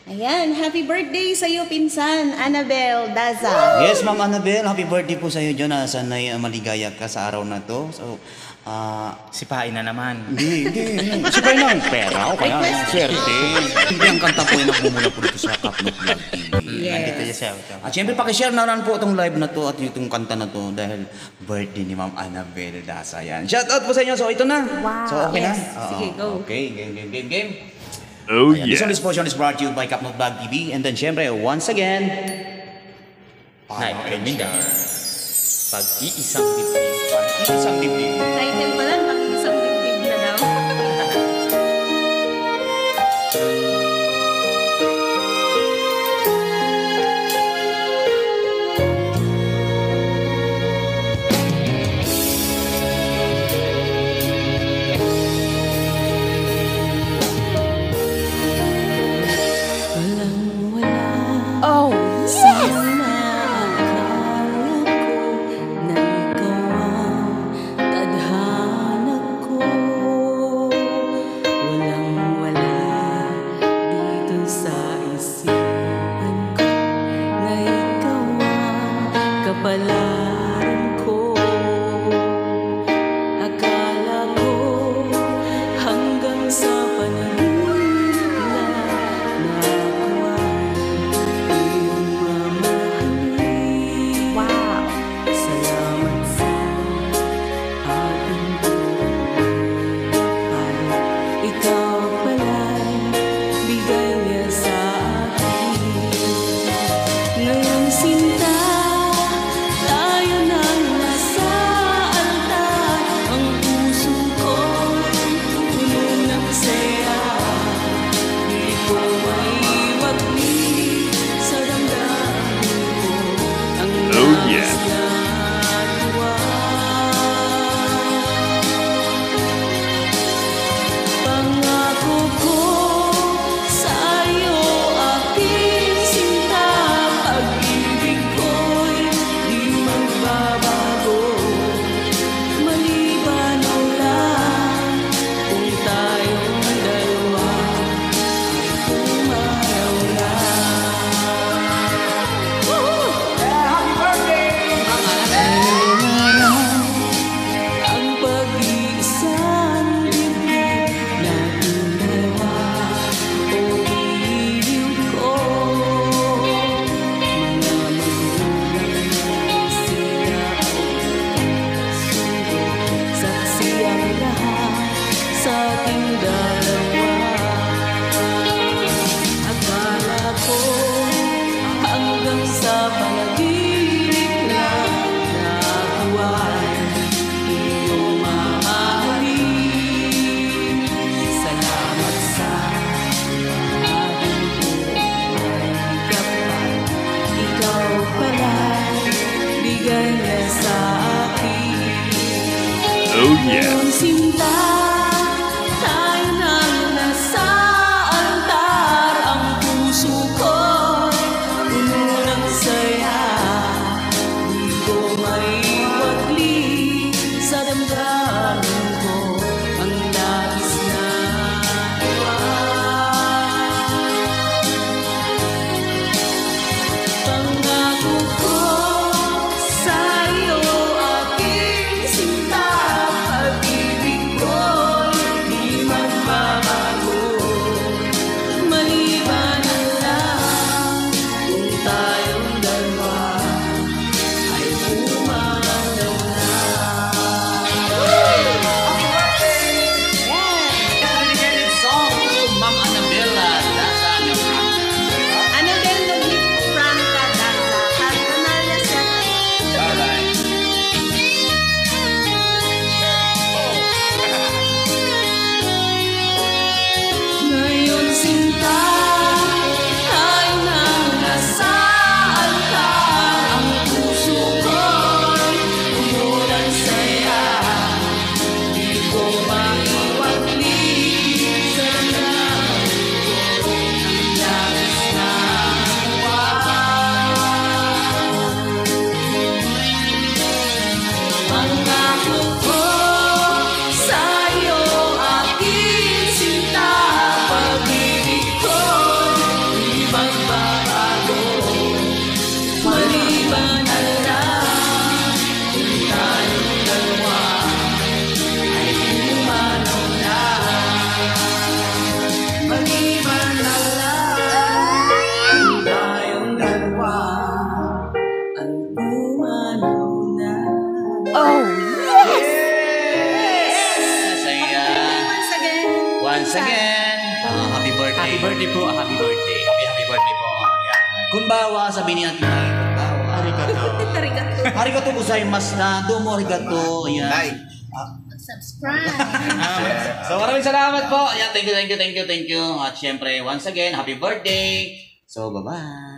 Ayan, happy birthday sa iyo, pinsan, Annabel Daza. Yes, Ma'am Annabel, happy birthday po sa iyo dyan. Sana'y maligaya ka sa araw na to. So, Sipain na naman. hindi. Sipay na ang pera o kaya swerte. Hindi ang kanta po ay nagmumula po dito sa Kapnok Vlog TV. Nandito siya. At syempre, pakishare na rin po itong live na to at itong kanta na to dahil birthday ni Ma'am Annabel Daza yan. Shout out po sa inyo. So, ito na. Wow. So, okay Yes. na? Sige, go. Okay, game. Oh Ayan, yeah. This portion is brought to you by Kapnok Vlog TV. And then, syempre, once again, Night Minda. Pag-iisang dibdib. isang dibdib. Title pa lang, isang dibdib na daw. Oh, sana akala ko na ikaw ang tadhana Halimbawa, sabihin natin na halimbawa. Arigato. Arigato gozaimasu na. Domo arigato. Ayan. Like. Subscribe. So maraming salamat po. Ayan, thank you. At syempre, once again, happy birthday. So, bye-bye.